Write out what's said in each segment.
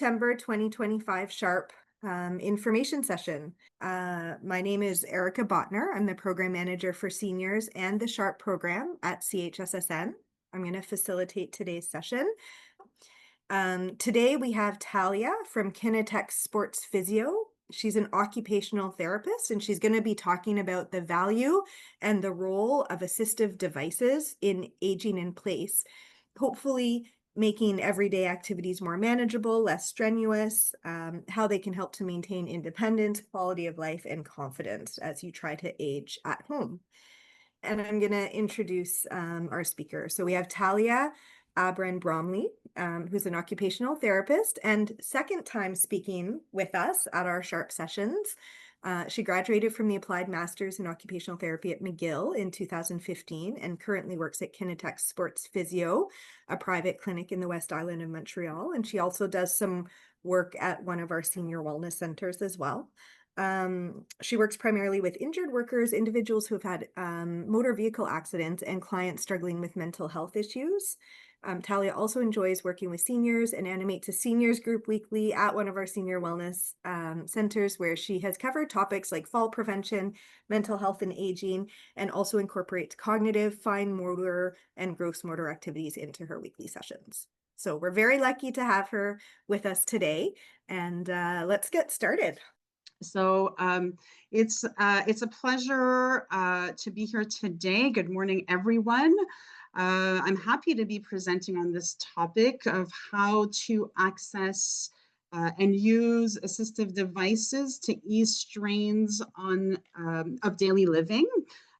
September 2025 Sharp information session. My name is Erica Botner. I'm the program manager for seniors and the Sharp program at CHSSN. I'm going to facilitate today's session. Today we have Talya from Kinatex Sports Physio. She's an occupational therapist, and she's going to be talking about the value and the role of assistive devices in aging in place, hopefully making everyday activities more manageable, less strenuous, how they can help to maintain independence, quality of life, and confidence as you try to age at home. And I'm going to introduce our speaker. So we have Talya Abran-Bromley, who's an occupational therapist and second time speaking with us at our Sharp sessions. She graduated from the Applied Masters in Occupational Therapy at McGill in 2015 and currently works at Kinatex Sports Physio, a private clinic in the West Island of Montreal. And she also does some work at one of our senior wellness centers as well. She works primarily with injured workers, individuals who have had motor vehicle accidents, and clients struggling with mental health issues. Talya also enjoys working with seniors and animates a seniors group weekly at one of our senior wellness centers, where she has covered topics like fall prevention, mental health and aging, and also incorporates cognitive, fine motor, and gross motor activities into her weekly sessions. So we're very lucky to have her with us today, and let's get started. So it's a pleasure to be here today. Good morning, everyone. I'm happy to be presenting on this topic of how to access and use assistive devices to ease strains of daily living.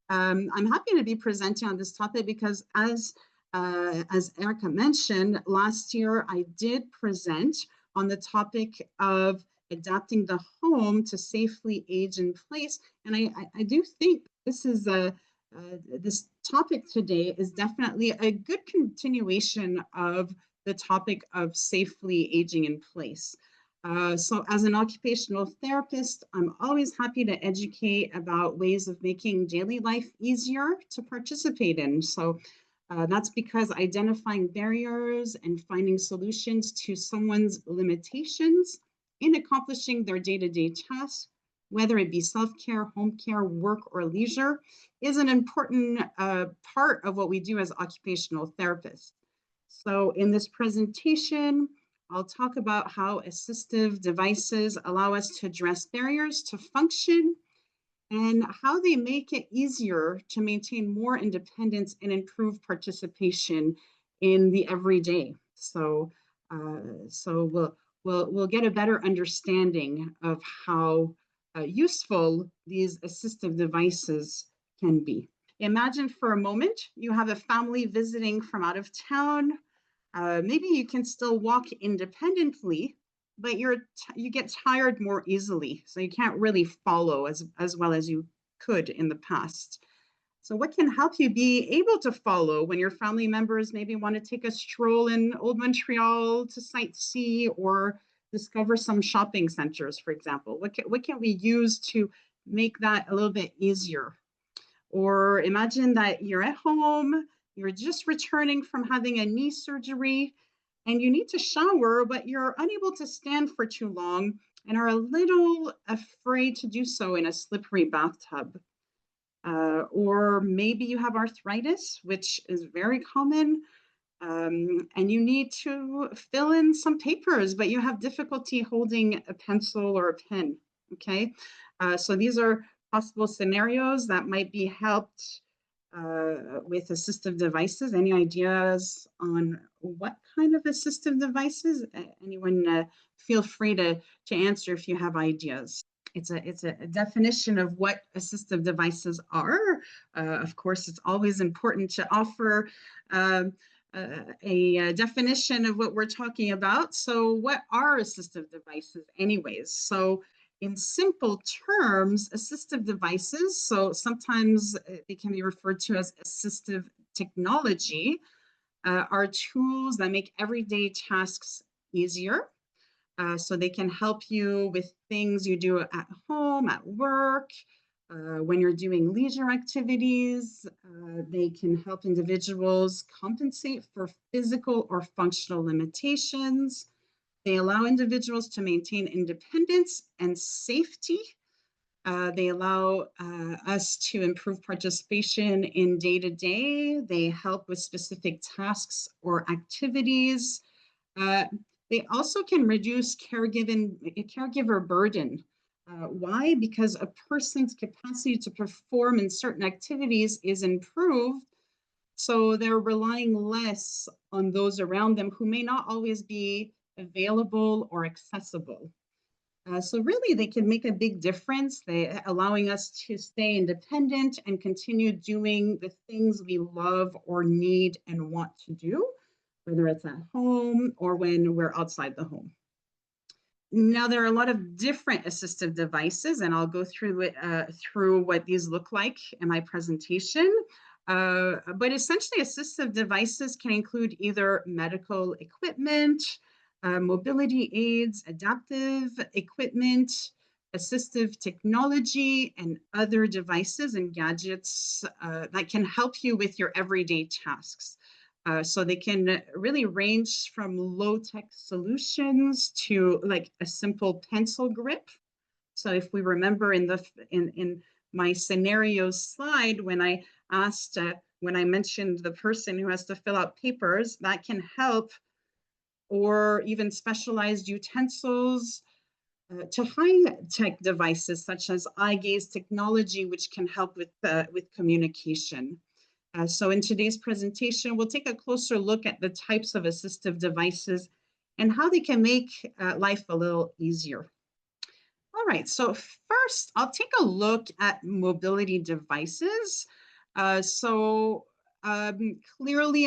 I'm happy to be presenting on this topic because as Erica mentioned, last year I did present on the topic of adapting the home to safely age in place. And I do think this is this topic today is definitely a good continuation of the topic of safely aging in place. So as an occupational therapist, I'm always happy to educate about ways of making daily life easier to participate in. So that's because identifying barriers and finding solutions to someone's limitations in accomplishing their day-to-day tasks, whether it be self-care, home care, work, or leisure, is an important part of what we do as occupational therapists. So in this presentation, I'll talk about how assistive devices allow us to address barriers to function and how they make it easier to maintain more independence and improve participation in the everyday. So we'll get a better understanding of how useful these assistive devices can be. Imagine for a moment you have a family visiting from out of town. Maybe you can still walk independently, but you get tired more easily, so you can't really follow as well as you could in the past. So what can help you be able to follow when your family members maybe want to take a stroll in Old Montreal to sightsee or discover some shopping centers, for example? What can we use to make that a little bit easier? Or imagine that you're at home, you're just returning from having a knee surgery, and you need to shower, but you're unable to stand for too long and are a little afraid to do so in a slippery bathtub. Or maybe you have arthritis, which is very common, and you need to fill in some papers, but you have difficulty holding a pencil or a pen, okay? So these are possible scenarios that might be helped with assistive devices. Any ideas on what kind of assistive devices? Anyone feel free to answer if you have ideas. It's a definition of what assistive devices are. Of course, it's always important to offer a definition of what we're talking about. So what are assistive devices anyways? So in simple terms, assistive devices, so sometimes they can be referred to as assistive technology, are tools that make everyday tasks easier. So they can help you with things you do at home, at work, when you're doing leisure activities. They can help individuals compensate for physical or functional limitations. They allow individuals to maintain independence and safety. They allow us to improve participation in day-to-day. They help with specific tasks or activities. Uh, they also can reduce caregiver burden. Why? Because a person's capacity to perform in certain activities is improved, so they're relying less on those around them who may not always be available or accessible. So really, they can make a big difference, allowing us to stay independent and continue doing the things we love or need and want to do, whether it's at home or when we're outside the home. Now, there are a lot of different assistive devices, and I'll go through what these look like in my presentation. But essentially, assistive devices can include either medical equipment, mobility aids, adaptive equipment, assistive technology, and other devices and gadgets that can help you with your everyday tasks. So they can really range from low-tech solutions to like a simple pencil grip. So if we remember in my scenario slide, when I mentioned the person who has to fill out papers, that can help, or even specialized utensils to high-tech devices such as eye gaze technology, which can help with communication. So in today's presentation, we'll take a closer look at the types of assistive devices and how they can make life a little easier. All right, so first, I'll take a look at mobility devices. Clearly,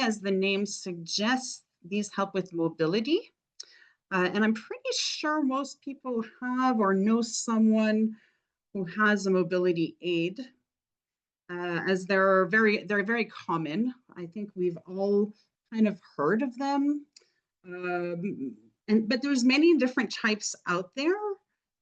as the name suggests, these help with mobility. And I'm pretty sure most people have or know someone who has a mobility aid. As they're very common. I think we've all kind of heard of them. But there's many different types out there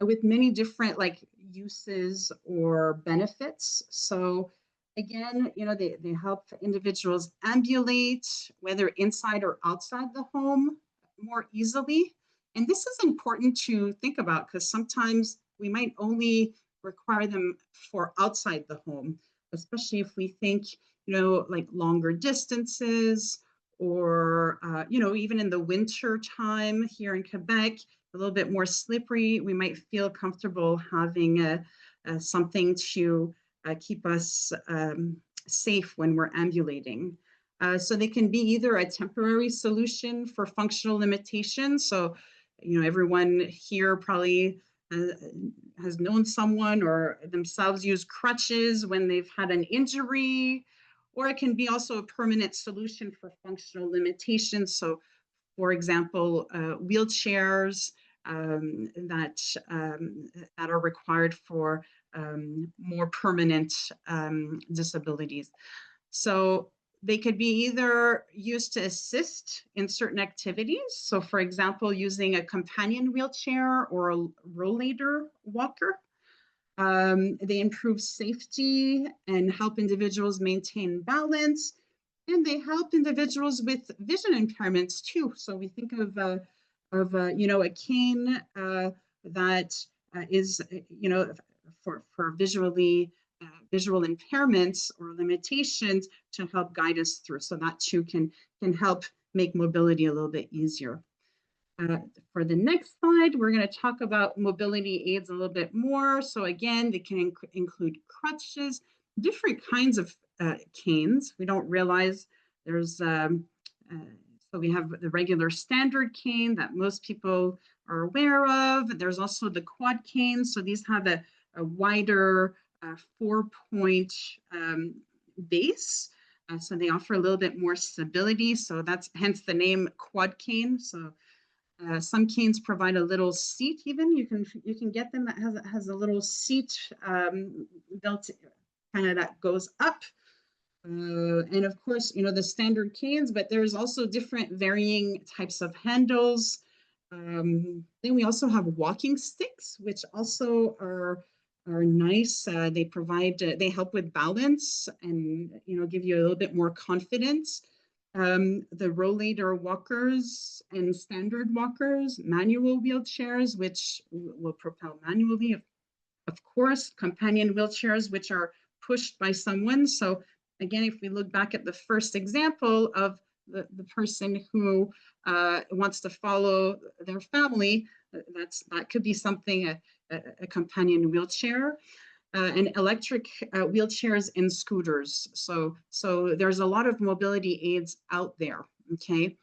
with many different like uses or benefits. So again, they help individuals ambulate, whether inside or outside the home, more easily. And this is important to think about because sometimes we might only require them for outside the home, especially if we think, like longer distances or, even in the winter time here in Quebec, a little bit more slippery, we might feel comfortable having something to keep us safe when we're ambulating. So they can be either a temporary solution for functional limitations. So, everyone here probably has known someone or themselves use crutches when they've had an injury, or it can be also a permanent solution for functional limitations. So, for example, wheelchairs that are required for more permanent disabilities. So they could be either used to assist in certain activities. So for example, using a companion wheelchair or a rollator walker. They improve safety and help individuals maintain balance. And they help individuals with vision impairments too. So we think of a cane that is, for visual impairments or limitations to help guide us through. So that too can help make mobility a little bit easier. For the next slide, we're going to talk about mobility aids a little bit more. So again, they can include crutches, different kinds of canes. We don't realize there's, so we have the regular standard cane that most people are aware of. There's also the quad cane. So these have a wider 4-point base. So they offer a little bit more stability. So that's hence the name quad cane. So some canes provide a little seat. Even you can get them that has a little seat built, kind of that goes up. And of course, the standard canes, but there's also different varying types of handles. Then we also have walking sticks, which also are nice. They help with balance and give you a little bit more confidence. The rollator walkers and standard walkers, manual wheelchairs, which will propel manually, of course, companion wheelchairs, which are pushed by someone. So again, if we look back at the first example of the person who wants to follow their family, that could be something, a companion wheelchair. And electric wheelchairs and scooters. So there's a lot of mobility aids out there. Okay.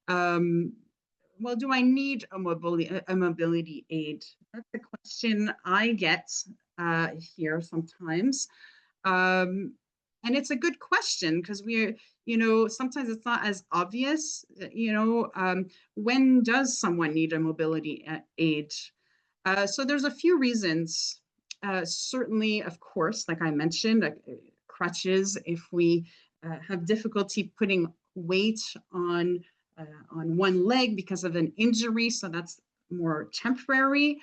Well, do I need a mobility aid? That's a question I get here sometimes. And it's a good question because sometimes it's not as obvious, when does someone need a mobility aid? So there's a few reasons. Certainly, of course, like I mentioned, crutches, if we have difficulty putting weight on one leg because of an injury, so that's more temporary.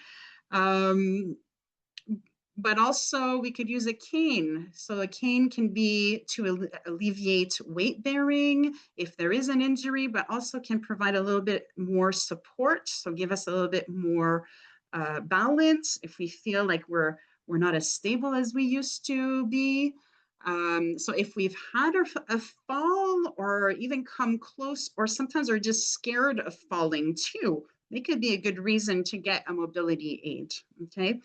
But also we could use a cane. So a cane can be to alleviate weight bearing if there is an injury, but also can provide a little bit more support. So give us a little bit more balance if we feel like we're not as stable as we used to be. So if we've had a fall or even come close, or sometimes are just scared of falling too, it could be a good reason to get a mobility aid. Okay.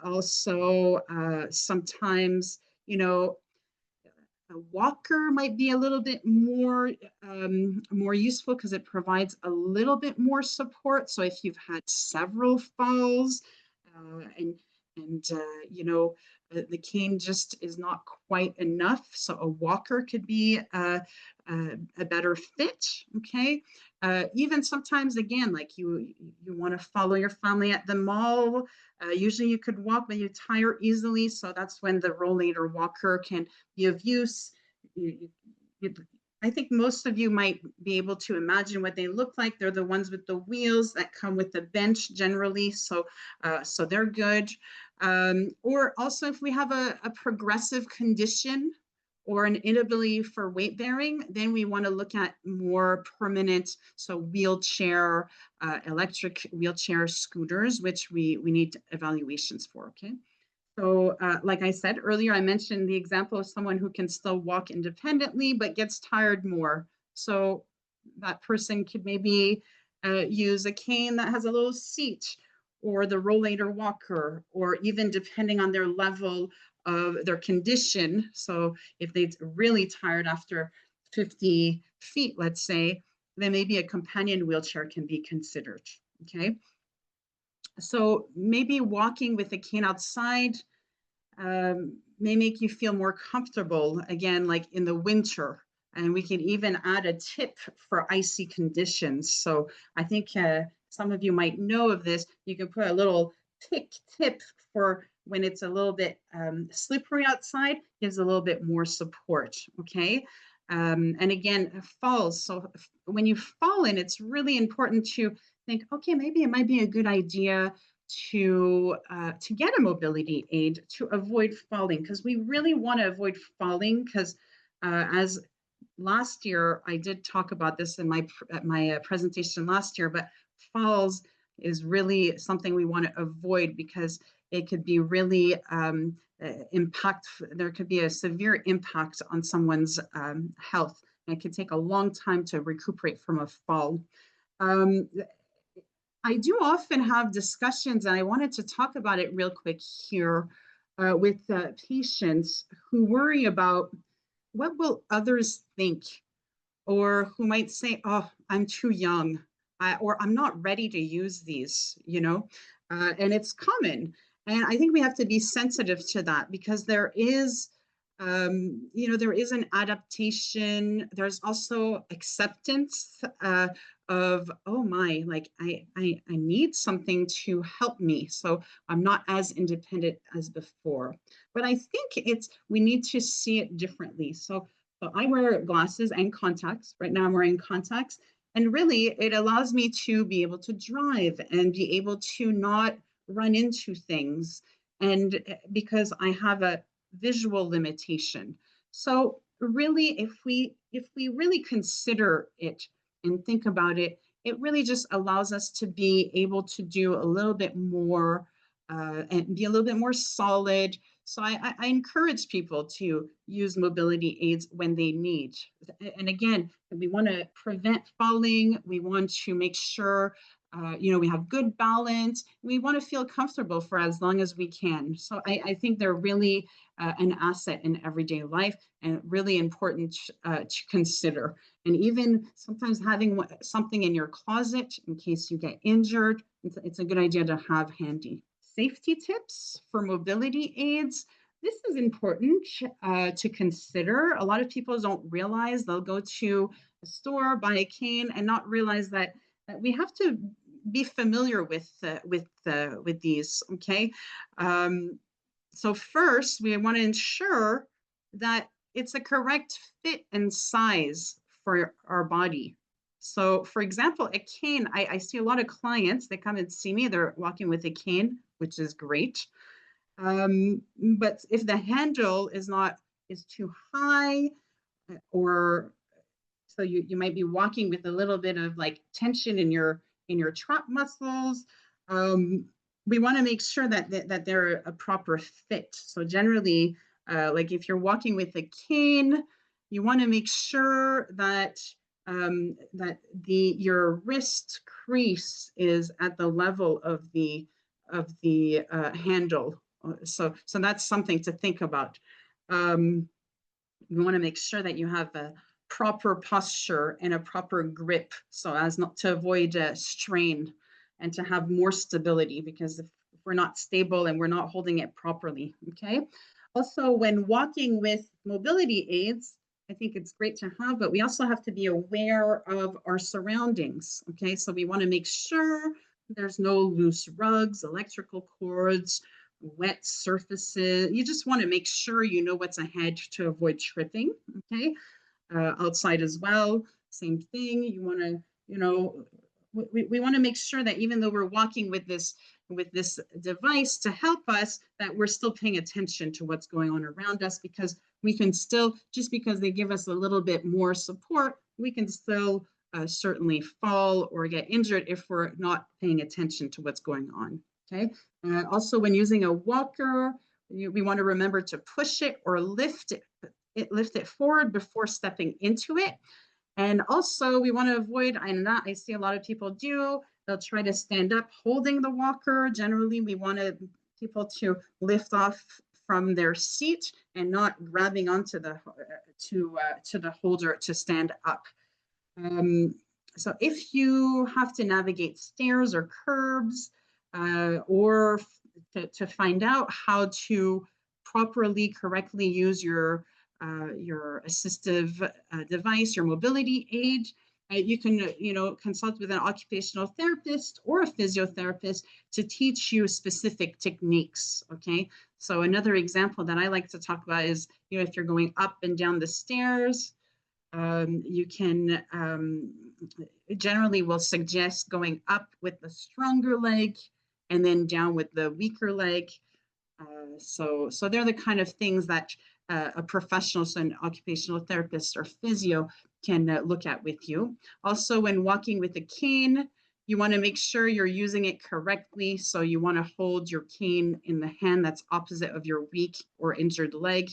Also, sometimes, a walker might be a little bit more useful because it provides a little bit more support. So if you've had several falls and the cane just is not quite enough, so a walker could be a better fit. Okay. Even sometimes, again, like you want to follow your family at the mall. Usually you could walk, but you tire easily. So that's when the rollator walker can be of use. I think most of you might be able to imagine what they look like. They're the ones with the wheels that come with the bench generally. So they're good. Or also if we have a progressive condition or an inability for weight bearing, then we want to look at more permanent, so wheelchair, electric wheelchair scooters, which we need evaluations for, okay? So like I said earlier, I mentioned the example of someone who can still walk independently, but gets tired more. So that person could maybe use a cane that has a little seat, or the rollator walker, or even depending on their level of their condition. So if they're really tired after 50 feet, let's say, then maybe a companion wheelchair can be considered, okay? So maybe walking with a cane outside may make you feel more comfortable, again, like in the winter. And we can even add a tip for icy conditions. So I think some of you might know of this. You can put a little tip for when it's a little bit slippery outside, gives a little bit more support, okay? And again, falls. So when you fall in, it's really important to think, okay, maybe it might be a good idea to get a mobility aid to avoid falling, because we really want to avoid falling, because as last year, I did talk about this in my presentation last year, but falls is really something we want to avoid because it could be really there could be a severe impact on someone's health. And it can take a long time to recuperate from a fall. I do often have discussions, and I wanted to talk about it real quick here with patients who worry about what will others think, or who might say, oh, I'm too young, or I'm not ready to use these, and it's common. And I think we have to be sensitive to that, because there is an adaptation. There's also acceptance of, oh my, like I need something to help me, so I'm not as independent as before. But I think we need to see it differently. So I wear glasses and contacts. Right now I'm wearing contacts, and really it allows me to be able to drive and be able to not run into things, and because I have a visual limitation. So really, if we really consider it and think about it, it really just allows us to be able to do a little bit more and be a little bit more solid. So I encourage people to use mobility aids when they need. And again, we want to prevent falling. We want to make sure we have good balance. We want to feel comfortable for as long as we can. So I think they're really an asset in everyday life and really important to consider. And even sometimes having something in your closet in case you get injured, it's a good idea to have handy. Safety tips for mobility aids. This is important to consider. A lot of people don't realize they'll go to a store, buy a cane, and not realize that we have to be familiar with these. Okay, so first we want to ensure that it's a correct fit and size for our body. So for example, a cane, I see a lot of clients, they come and see me, they're walking with a cane, which is great. But if the handle is too high, or so you might be walking with a little bit of like tension in your trap muscles. We want to make sure that they're a proper fit. So generally, like if you're walking with a cane, you want to make sure that your wrist crease is at the level of the handle. So that's something to think about. You want to make sure that you have a proper posture and a proper grip so as not to avoid strain and to have more stability, because if we're not stable and we're not holding it properly. Okay. Also, when walking with mobility aids, I think it's great to have, but we also have to be aware of our surroundings. Okay. So we want to make sure there's no loose rugs, electrical cords, wet surfaces. You just want to make sure you know what's ahead to avoid tripping. Okay. Outside as well, same thing. You want to, we want to make sure that even though we're walking with this device to help us, that we're still paying attention to what's going on around us, because we can still, just because they give us a little bit more support, we can still certainly fall or get injured if we're not paying attention to what's going on. Okay. Also, when using a walker, we want to remember to push it or lift it forward before stepping into it. And also we want to avoid, and that I see a lot of people do, they'll try to stand up holding the walker. Generally, we want people to lift off from their seat and not grabbing onto the holder to stand up. So if you have to navigate stairs or curbs, or to find out how to properly, correctly use your assistive device, your mobility aid, you can, consult with an occupational therapist or a physiotherapist to teach you specific techniques. Okay. So another example that I like to talk about is, if you're going up and down the stairs, you can generally will suggest going up with the stronger leg and then down with the weaker leg. So they're the kind of things that a professional, so an occupational therapist or physio, can look at with you. Also, when walking with a cane, you want to make sure you're using it correctly. So you want to hold your cane in the hand that's opposite of your weak or injured leg.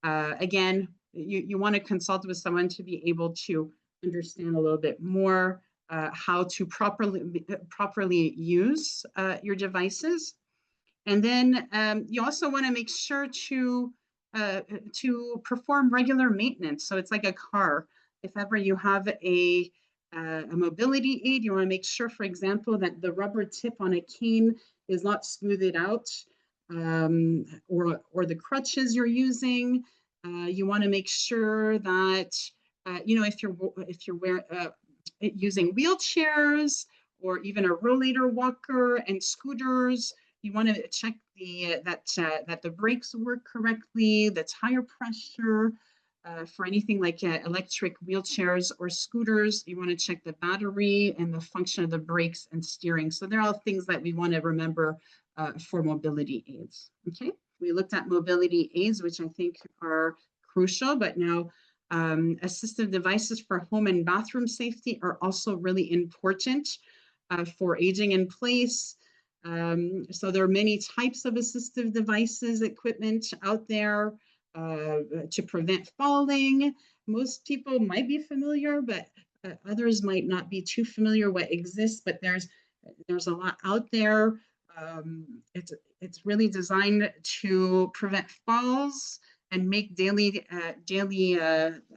Again, you want to consult with someone to be able to understand a little bit more how to properly use your devices. And then you also want to make sure to perform regular maintenance. So it's like a car. If ever you have a mobility aid, you want to make sure, for example, that the rubber tip on a cane is not smoothed out, or the crutches you're using. You want to make sure that if you're using wheelchairs or even a rollator walker and scooters, you want to check that the brakes work correctly, the tire pressure. For anything like electric wheelchairs or scooters, you want to check the battery and the function of the brakes and steering. So they're all things that we want to remember for mobility aids. Okay, we looked at mobility aids, which I think are crucial, but now assistive devices for home and bathroom safety are also really important for aging in place. So there are many types of assistive devices, equipment out there to prevent falling. Most people might be familiar, but others might not be too familiar what exists, but there's a lot out there. It's really designed to prevent falls and make daily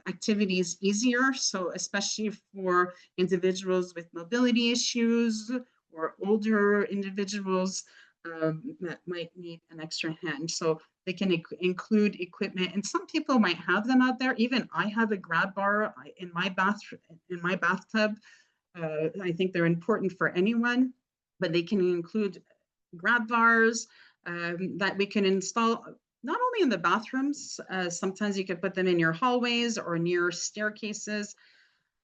activities easier. So especially for individuals with mobility issues or older individuals that might need an extra hand. So they can include equipment, and some people might have them out there. Even I have a grab bar in my bathtub. I think they're important for anyone, but they can include grab bars that we can install not only in the bathrooms, sometimes you could put them in your hallways or near staircases,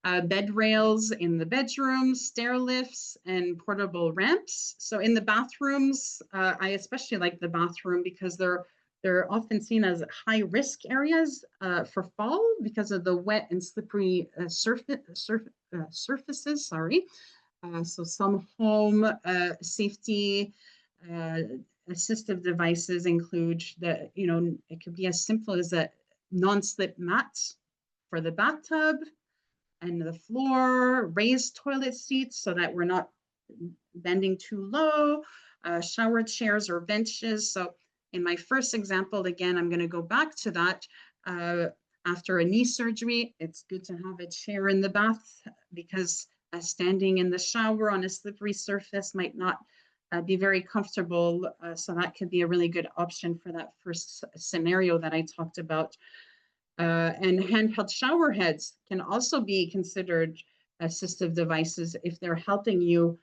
bed rails in the bedrooms, stair lifts, and portable ramps. So in the bathrooms, I especially like the bathroom because they're often seen as high risk areas for fall because of the wet and slippery surfaces. Sorry. So some home safety assistive devices include that, it could be as simple as a non-slip mat for the bathtub and the floor, raised toilet seats so that we're not bending too low, shower chairs or benches. So in my first example, again, I'm going to go back to that. After a knee surgery, it's good to have a chair in the bath because standing in the shower on a slippery surface might not be very comfortable. So that could be a really good option for that first scenario that I talked about. And handheld shower heads can also be considered assistive devices if they're helping you.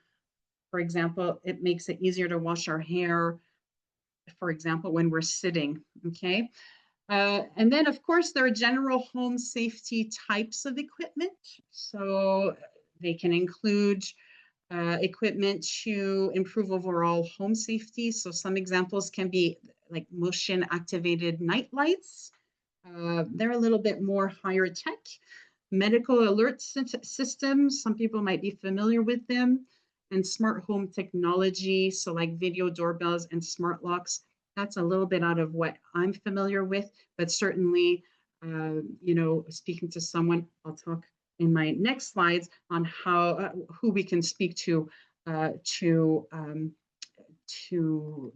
For example, it makes it easier to wash our hair, for example, when we're sitting, okay? And then, of course, there are general home safety types of equipment. So they can include equipment to improve overall home safety. So some examples can be like motion activated night lights. They're a little bit more higher tech. Medical alert systems, some people might be familiar with them, and smart home technology, so like video doorbells and smart locks. That's a little bit out of what I'm familiar with, but certainly, speaking to someone, I'll talk in my next slides on how who we can speak to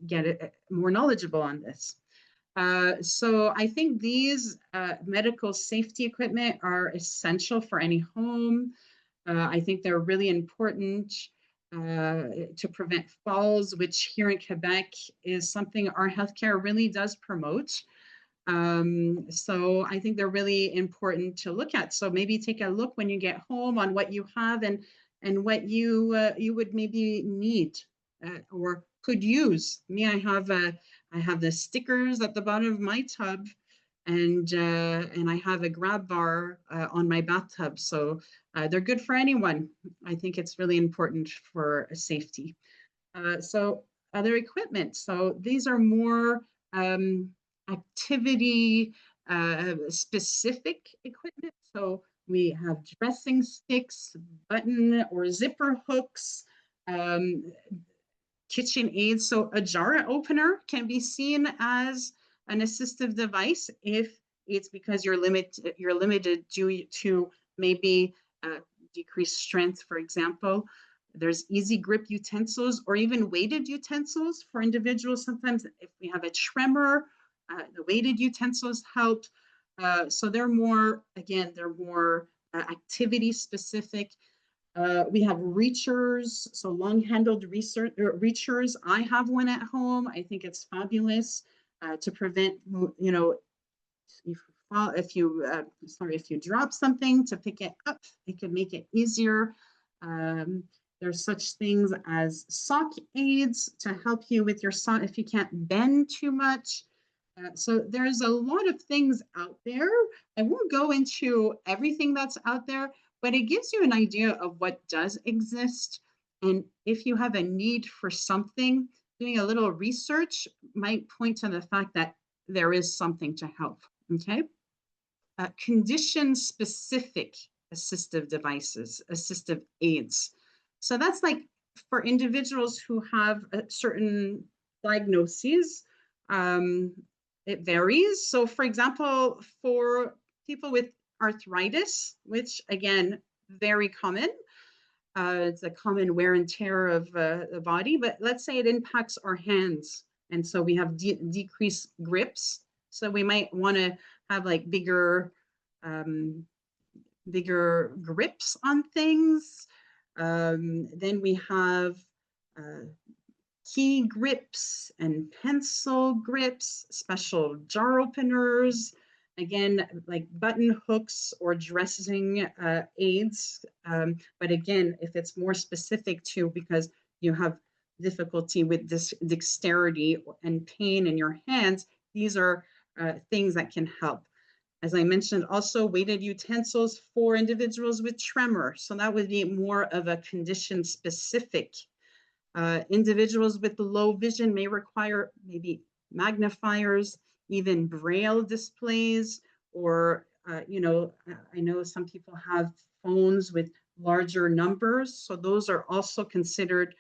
get it more knowledgeable on this. So I think these medical safety equipment are essential for any home. I think they're really important to prevent falls, which here in Quebec is something our healthcare really does promote. So I think they're really important to look at. So maybe take a look when you get home on what you have and what you would maybe need or could use. Me, I have the stickers at the bottom of my tub, and I have a grab bar on my bathtub. So they're good for anyone. I think it's really important for safety. So other equipment. So these are more activity specific equipment. So we have dressing sticks, button or zipper hooks, kitchen aids. So a jar opener can be seen as an assistive device if it's because you're limited due to maybe decreased strength, for example. There's easy grip utensils or even weighted utensils for individuals. Sometimes if we have a tremor, the weighted utensils help. So they're more activity specific. We have reachers, so long-handled reachers. I have one at home. I think it's fabulous to prevent, if you drop something, to pick it up. It can make it easier. There's such things as sock aids to help you with your sock if you can't bend too much. So there's a lot of things out there. I won't go into everything that's out there, but it gives you an idea of what does exist. And if you have a need for something, doing a little research might point to the fact that there is something to help, okay? condition-specific assistive devices, assistive aids. So that's like for individuals who have certain diagnoses. Um, it varies. So, for example, for people with arthritis, which again, very common, it's a common wear and tear of the body, but let's say it impacts our hands. And so we have decreased grips. So we might want to have like um, bigger grips on things. Then we have uh, key grips and pencil grips, special jar openers, again, like button hooks or dressing aids. But again, if it's more specific to because you have difficulty with this dexterity and pain in your hands, these are things that can help. As I mentioned, also weighted utensils for individuals with tremor. So that would be more of a condition specific. Individuals with low vision may require maybe magnifiers, even braille displays, or, I know some people have phones with larger numbers. So those are also considered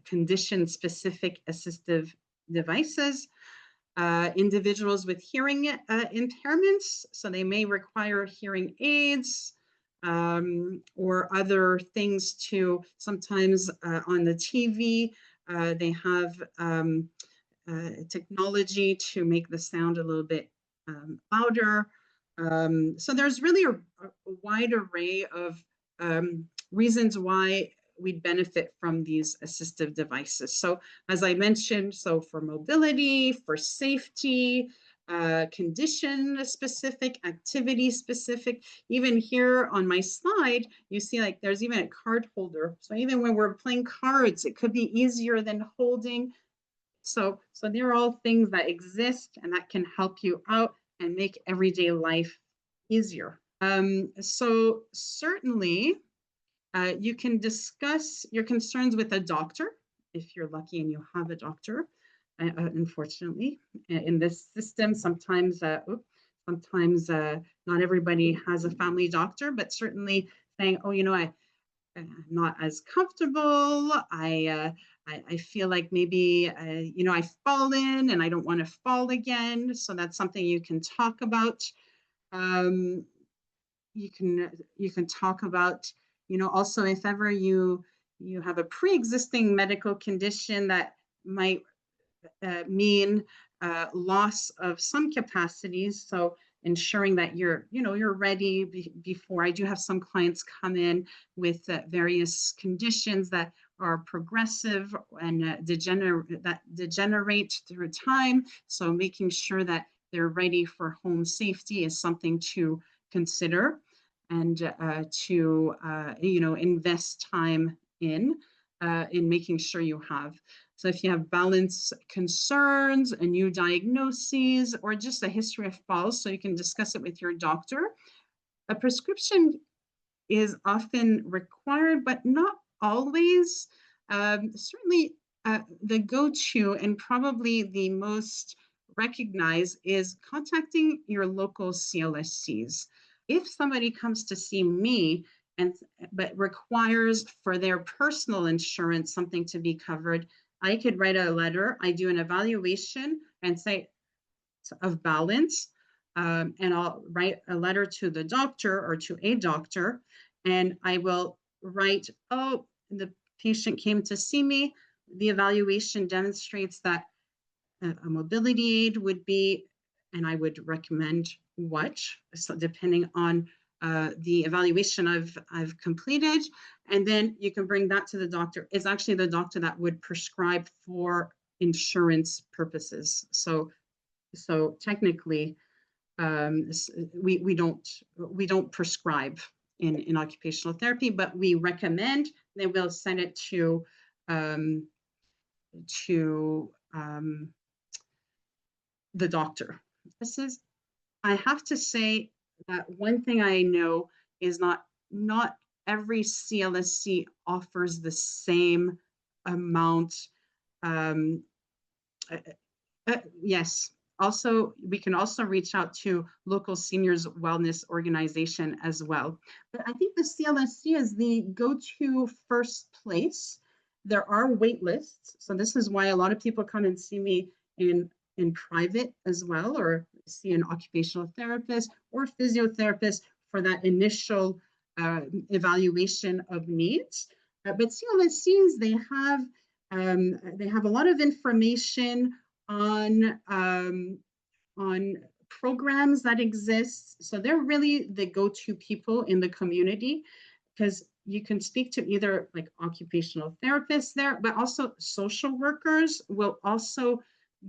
condition specific assistive devices. Individuals with hearing impairments, so they may require hearing aids or other things too. Sometimes on the TV, they have technology to make the sound a little bit louder. So there's really a wide array of reasons why we'd benefit from these assistive devices. So as I mentioned, so for mobility, for safety, condition specific, activity specific. Even here on my slide, you see like there's even a card holder. So even when we're playing cards, it could be easier than holding. So they're all things that exist and that can help you out and make everyday life easier. So certainly, you can discuss your concerns with a doctor if you're lucky and you have a doctor. Unfortunately, in this system, sometimes not everybody has a family doctor, but certainly saying, "Oh, I'm not as comfortable. I feel like maybe I've fallen and I don't want to fall again." So that's something you can talk about. Um, you can talk about, also if ever you have a pre-existing medical condition that might mean loss of some capacities. So ensuring that you're ready before. I do have some clients come in with various conditions that are progressive and degenerate through time. So making sure that they're ready for home safety is something to consider and to invest time in making sure you have. So if you have balance concerns, a new diagnosis, or just a history of falls, so you can discuss it with your doctor. A prescription is often required, but not always. Certainly the go-to and probably the most recognized is contacting your local CLSCs. If somebody comes to see me but requires for their personal insurance something to be covered, I could write a letter. I do an evaluation and say of balance, and I'll write a letter to the doctor or to a doctor, and I will write, "Oh, the patient came to see me. The evaluation demonstrates that a mobility aid would be," and I would recommend what, so depending on the evaluation I've completed, and then you can bring that to the doctor. It's actually the doctor that would prescribe for insurance purposes. So technically, we don't prescribe in occupational therapy, but we recommend. They will send it to the doctor. I have to say that one thing I know is not every CLSC offers the same amount. Yes, we can also reach out to local seniors wellness organization as well. But I think the CLSC is the go-to first place. There are wait lists. So this is why a lot of people come and see me in private as well, or see an occupational therapist or physiotherapist for that initial evaluation of needs. But CLSCs, they have a lot of information on programs that exist. So they're really the go-to people in the community, because you can speak to either like occupational therapists there, but also social workers will also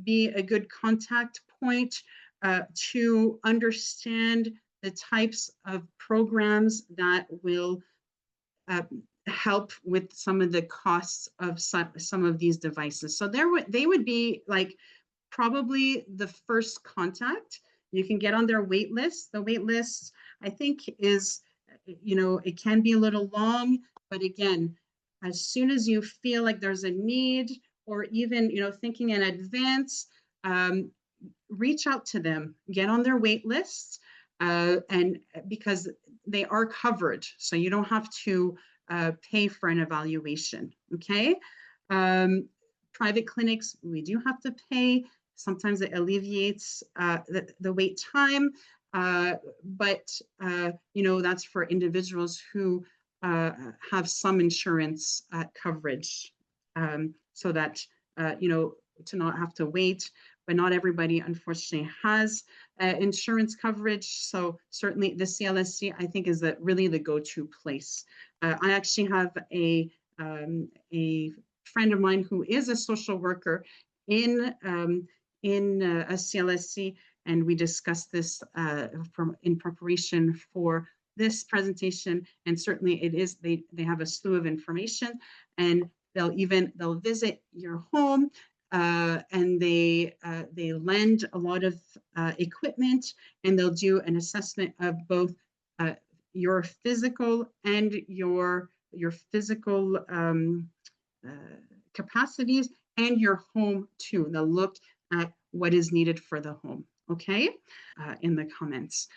be a good contact point to understand the types of programs that will help with some of the costs of some of these devices. So they would be like probably the first contact. You can get on their wait list. The wait list, I think, is, it can be a little long, but again, as soon as you feel like there's a need, or even, thinking in advance, reach out to them, get on their wait lists, and because they are covered, so you don't have to pay for an evaluation, okay? Private clinics, we do have to pay. Sometimes it alleviates the wait time, but that's for individuals who have some insurance coverage, so that to not have to wait. But not everybody, unfortunately, has insurance coverage. So certainly the CLSC, I think, is really the go-to place. I actually have a friend of mine who is a social worker in a CLSC, and we discussed this in preparation for this presentation. And certainly they have a slew of information, and they'll visit your home. And they lend a lot of equipment, and they'll do an assessment of both your physical and your physical capacities, and your home too. They'll look at what is needed for the home, okay, in the comments.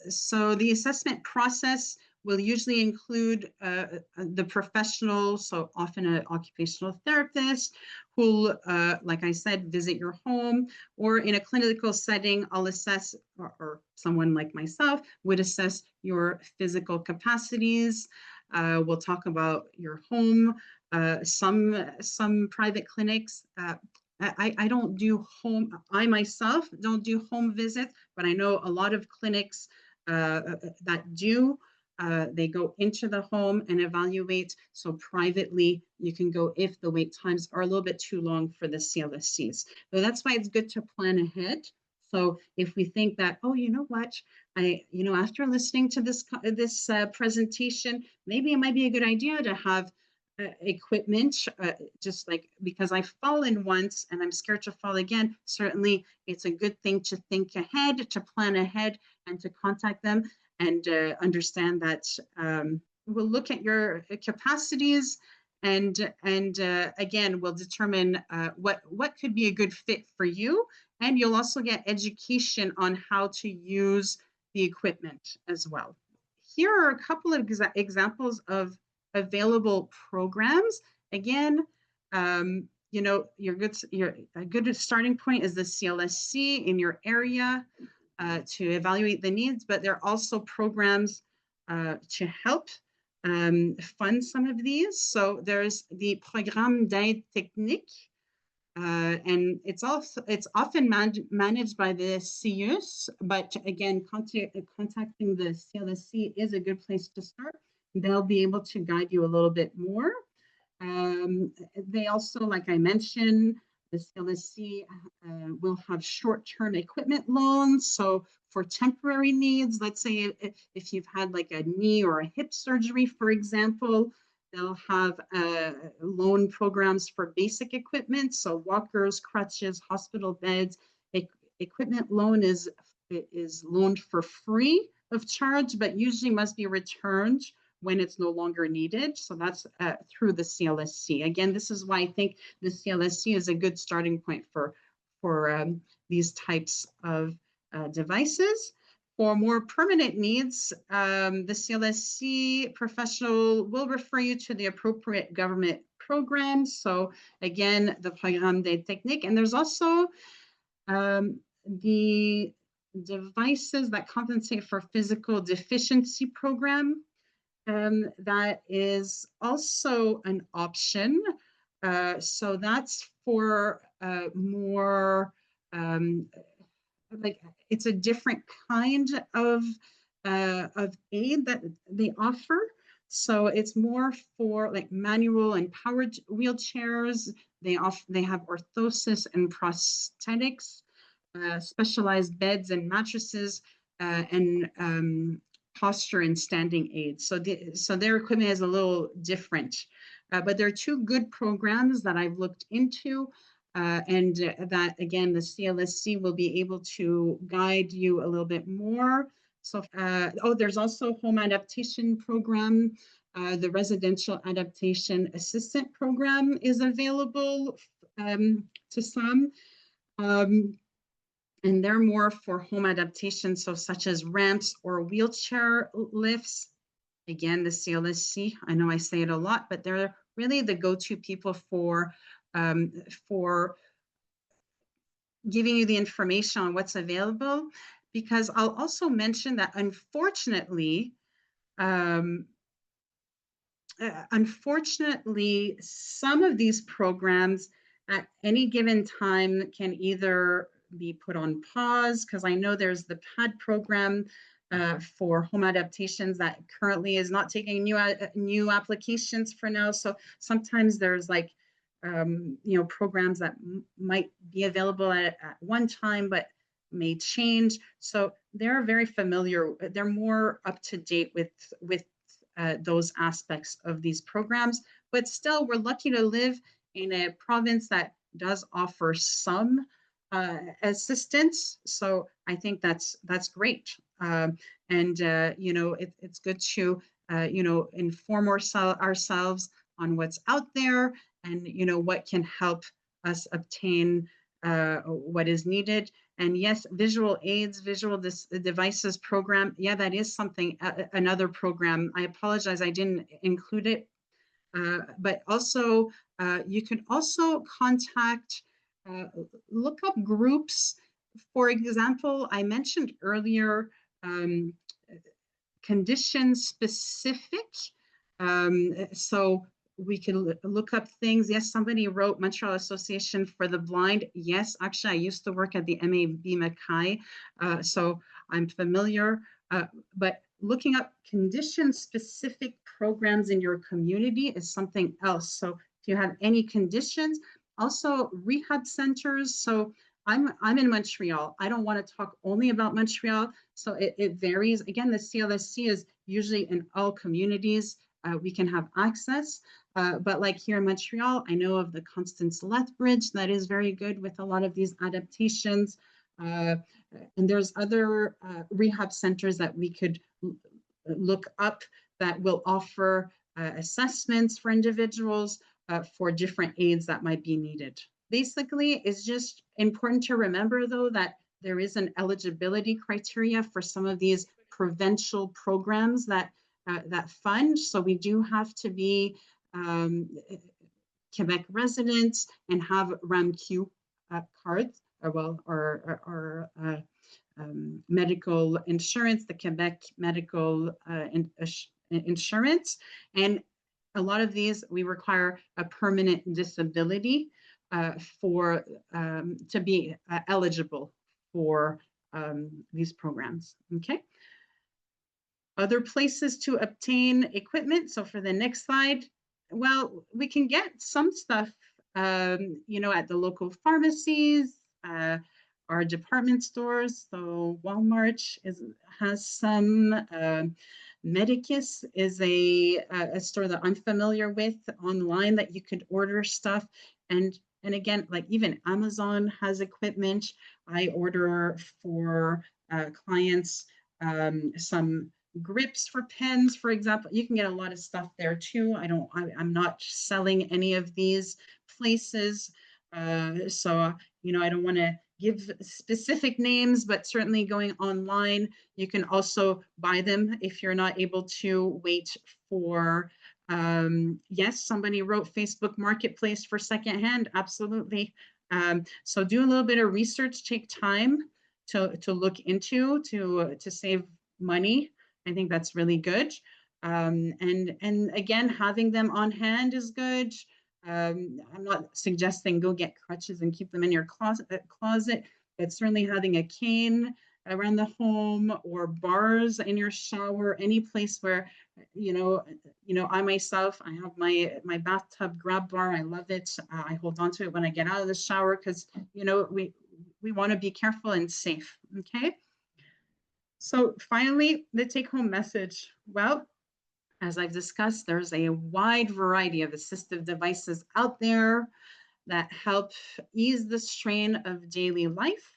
So the assessment process will usually include the professional, so often an occupational therapist, who, like I said, visit your home, or in a clinical setting, I'll assess, or someone like myself would assess your physical capacities. We'll talk about your home. Some private clinics, I don't do home, I myself don't do home visits, but I know a lot of clinics that do. They go into the home and evaluate. So privately, you can go if the wait times are a little bit too long for the CLSCs. So that's why it's good to plan ahead. So if we think that, oh, you know what, after listening to this presentation, maybe it might be a good idea to have equipment, just like, because I've fallen once and I'm scared to fall again. Certainly, it's a good thing to think ahead, to plan ahead, and to contact them, and understand that we'll look at your capacities, and again, we'll determine what could be a good fit for you. And you'll also get education on how to use the equipment as well. Here are a couple of examples of available programs. Again, a good starting point is the CLSC in your area to evaluate the needs, but there are also programs to help fund some of these. So there's the Programme d'aide technique, and it's often managed by the CIUS, but again, contacting the CLSC is a good place to start. They'll be able to guide you a little bit more. They also, like I mentioned, the CLSC will have short-term equipment loans. So for temporary needs, let's say if you've had like a knee or a hip surgery, for example, they'll have loan programs for basic equipment. So walkers, crutches, hospital beds. Equipment loan is loaned for free of charge, but usually must be returned when it's no longer needed. So that's through the CLSC. Again, this is why I think the CLSC is a good starting point for these types of devices. For more permanent needs, the CLSC professional will refer you to the appropriate government programs. So again, the Programme des Techniques, and there's also the devices that compensate for physical deficiency program. That is also an option. So that's for more like it's a different kind of aid that they offer. So it's more for like manual and powered wheelchairs. They have orthosis and prosthetics, specialized beds and mattresses, and posture and standing aids. So their equipment is a little different. But there are two good programs that I've looked into, and that, again, the CLSC will be able to guide you a little bit more. So, there's also home adaptation program. The residential adaptation assistant program is available to some. And they're more for home adaptation, so such as ramps or wheelchair lifts. Again, the CLSC, I know I say it a lot, but they're really the go-to people for giving you the information on what's available. Because I'll also mention that unfortunately, some of these programs at any given time can either be put on pause, because I know there's the PAD program for home adaptations that currently is not taking new applications for now. So sometimes there's like programs that might be available at one time but may change. So they're very familiar. They're more up to date with those aspects of these programs. But still, we're lucky to live in a province that does offer some assistance. So I think that's great. It's good to inform ourselves on what's out there, and what can help us obtain what is needed. And yes, visual aids, visual devices program. Yeah, that is something, another program. I apologize, I didn't include it. But also, you can also contact, look up groups. For example, I mentioned earlier, condition specific. So we can look up things. Yes, somebody wrote Montreal Association for the Blind. Yes, actually, I used to work at the MAB Mackay, so I'm familiar. But looking up condition-specific programs in your community is something else. So if you have any conditions, also rehab centers. So I'm in Montreal. I don't want to talk only about Montreal, so it varies. Again, the CLSC is usually in all communities. We can have access. But like here in Montreal, I know of the Constance Lethbridge that is very good with a lot of these adaptations. And there's other rehab centers that we could look up that will offer assessments for individuals for different aids that might be needed. Basically, it's just important to remember, though, that there is an eligibility criteria for some of these provincial programs that fund. So we do have to be Quebec residents and have RAMQ cards, or medical insurance, the Quebec medical insurance. And a lot of these, we require a permanent disability to be eligible for these programs. Okay. Other places to obtain equipment. So for the next slide, well, we can get some stuff, at the local pharmacies, our department stores. So Walmart has some. Medicus is a store that I'm familiar with online that you could order stuff. And again, like even Amazon has equipment. I order for clients some grips for pens, for example. You can get a lot of stuff there too. I'm not selling any of these places. So I don't want to give specific names, but certainly going online, you can also buy them if you're not able to wait for. Yes, somebody wrote Facebook Marketplace for secondhand. Absolutely. So do a little bit of research, take time to look into to save money. I think that's really good. And again, having them on hand is good. I'm not suggesting go get crutches and keep them in your closet, but certainly having a cane around the home or bars in your shower, any place where I myself, I have my bathtub grab bar. I love it. I hold on to it when I get out of the shower because we want to be careful and safe. Okay. So finally, the take-home message. Well, as I've discussed, there's a wide variety of assistive devices out there that help ease the strain of daily life.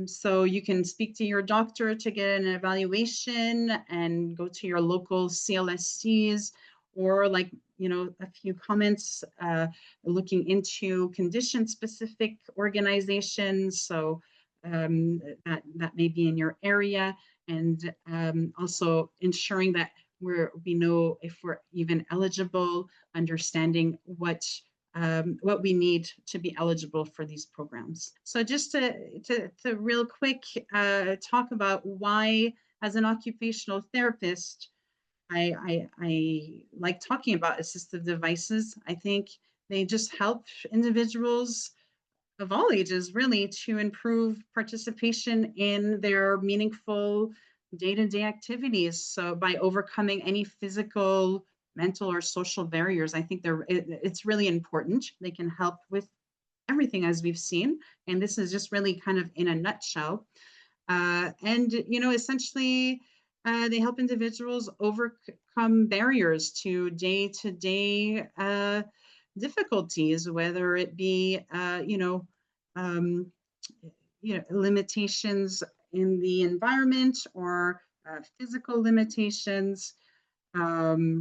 So you can speak to your doctor to get an evaluation and go to your local CLSCs, or like, a few comments looking into condition-specific organizations. So that may be in your area, and also ensuring that we know if we're even eligible, understanding what we need to be eligible for these programs. So just to real quick talk about why, as an occupational therapist, I like talking about assistive devices. I think they just help individuals of all ages really to improve participation in their meaningful day-to-day activities. So by overcoming any physical, mental, or social barriers, I think it's really important. They can help with everything, as we've seen, and this is just really kind of in a nutshell. And essentially, they help individuals overcome barriers to day-to-day difficulties, whether it be um, limitations in the environment or physical limitations. So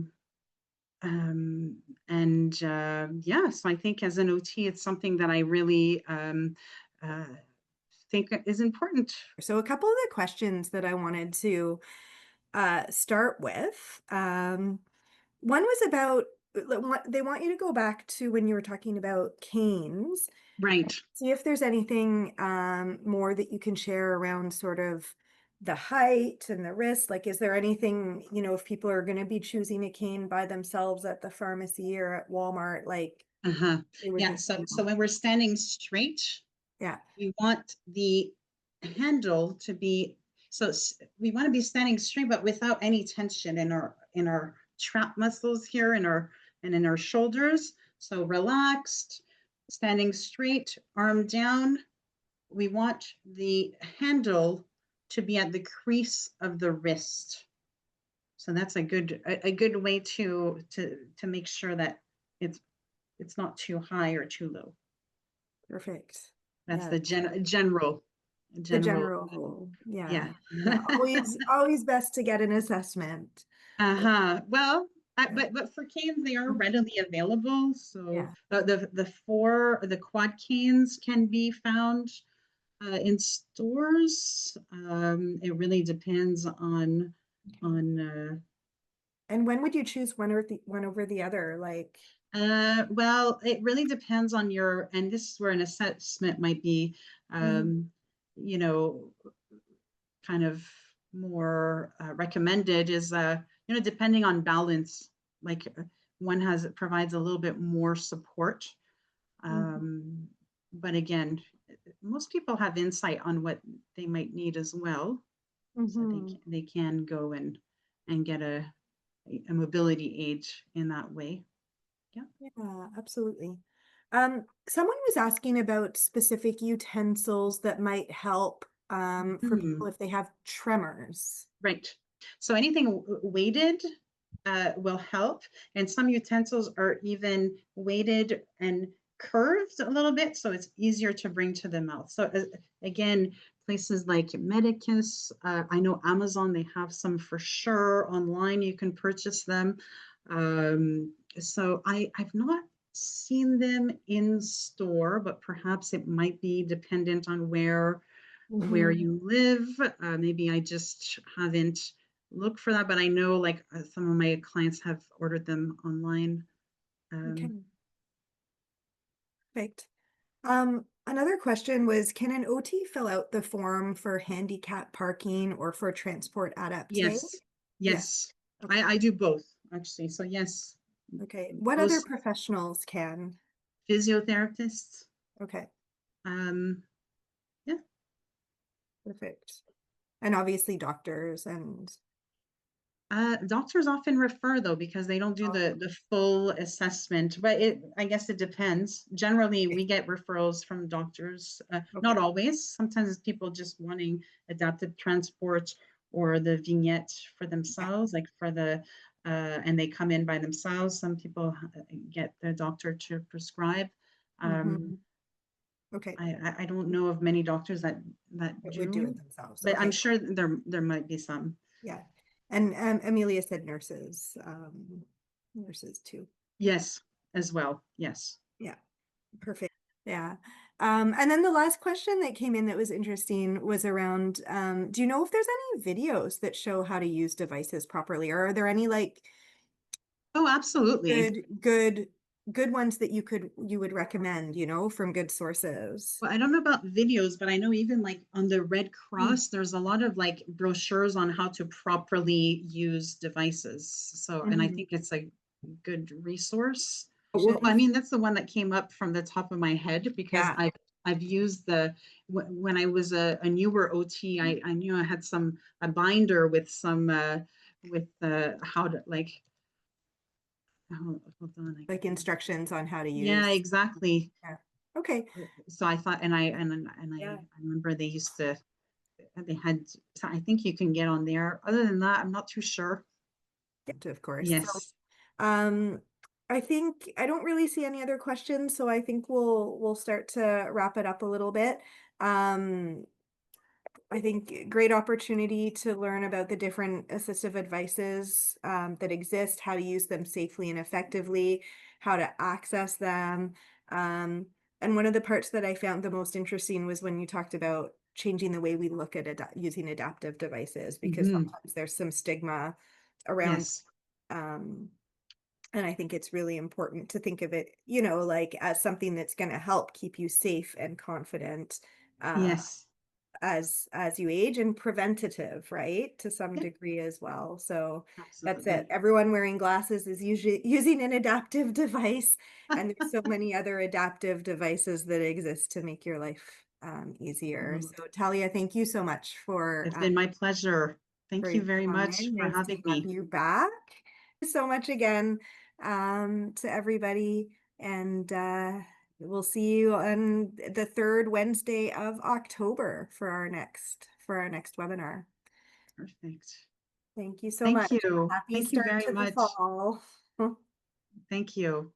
I think as an OT, it's something that I really think is important. So a couple of the questions that I wanted to start with. One was about they want you to go back to when you were talking about canes. Right. See if there's anything more that you can share around sort of the height and the wrist. Like, is there anything, if people are going to be choosing a cane by themselves at the pharmacy or at Walmart, like they would Yeah. need So to so know. when we're standing straight, Yeah. we want the handle to be we want to be standing straight, but without any tension in our trap muscles here in our shoulders. So relaxed, standing straight, arm down. We want the handle to be at the crease of the wrist. So that's a good way to make sure that it's not too high or too low. Perfect. That's Yeah. the general. The general rule. Yeah. Yeah. Yeah. Always best to get an assessment. Well, Yeah. but for canes, they are readily available. So Yeah. the quad canes can be found in stores. It really depends on And when would you choose one over the other? Like, well, it really depends on and this is where an assessment might be, you know, kind of more recommended is, depending on balance, like one provides a little bit more support. But again, most people have insight on what they might need as well. So they can go and get a mobility aid in that way. Yeah, absolutely. Someone was asking about specific utensils that might help for people if they have tremors. Right. So anything weighted will help. And some utensils are even weighted and curved a little bit, so it's easier to bring to the mouth. So again, places like Medicus, I know Amazon, they have some for sure. Online, you can purchase them. So I've not seen them in store, but perhaps it might be dependent on where Mhm. you live. Maybe I just haven't looked for that, but I know like some of my clients have ordered them online. Okay, Um, perfect. Another question was, can an OT fill out the form for handicap parking or for transport adaptation? yes, Yes. yes, Okay. I do both actually. So yes, Okay. What other most professionals can? physiotherapists. Okay. Um, yeah. Perfect. And obviously doctors and Doctors often refer though because they don't do oh, the full assessment, but I guess it depends. Generally, okay. we get referrals from doctors. Okay. Not always. Sometimes it's people just wanting adaptive transport or the vignette for Yeah. themselves, like for the and they come in by themselves. Some people get their doctor to prescribe. Um, Mhm. Okay. I don't know of many doctors that It would do it do, themselves. but I'm Okay. sure there might be some. Yeah. And Amelia said nurses, nurses too. Yes, as well. Yes. Yeah. Perfect. Yeah. And then the last question that came in that was interesting was around, do you know if there's any videos that show how to use devices properly? Or are there any like Oh, absolutely. good, good, good ones that you would recommend, from good sources? Well, I don't know about videos, but I know even like on the Red Mm. Cross, there's a lot of like brochures on how to properly use devices. So, and I Mhm. think it's a good resource. Well, Should- I mean, that's the one that came up from the top of my head because Yeah, I've used when I was a newer OT, I knew I had a binder with some with how to like hold on, I like can, instructions on how to yeah, use. exactly. Yeah. Okay. So I thought, Yeah. I remember they used to, they had, so I think you can get on there. Other than that, I'm not too sure. Of course. So, Yes. um, I think I don't really see any other questions, so I think we'll start to wrap it up a little bit. Um, I think great opportunity to learn about the different assistive advices that exist, how to use them safely and effectively, how to access them. Um, and one of the parts that I found the most interesting was when you talked about changing the way we look at using adaptive devices, because Hmm. sometimes there's some stigma around Yes. um, and I think it's really important to think of it, like as something that's going to help keep you safe and confident uh, Yes. as you age, and preventative, right? To some Yep. degree as well. So that's it. Absolutely. Everyone wearing glasses is usually using an adaptive device, and there's so many other adaptive devices that exist to make your life easier. Well, So Talia, thank you so much it's been my pleasure. for Thank you your very much time. for Nice to having have me. you back. Thank you so much again to everybody. And we'll see you on the third Wednesday of October for our next webinar. Perfect. Thank you so Thank much. you. Happy Thank you start very to the much. fall. Thank you.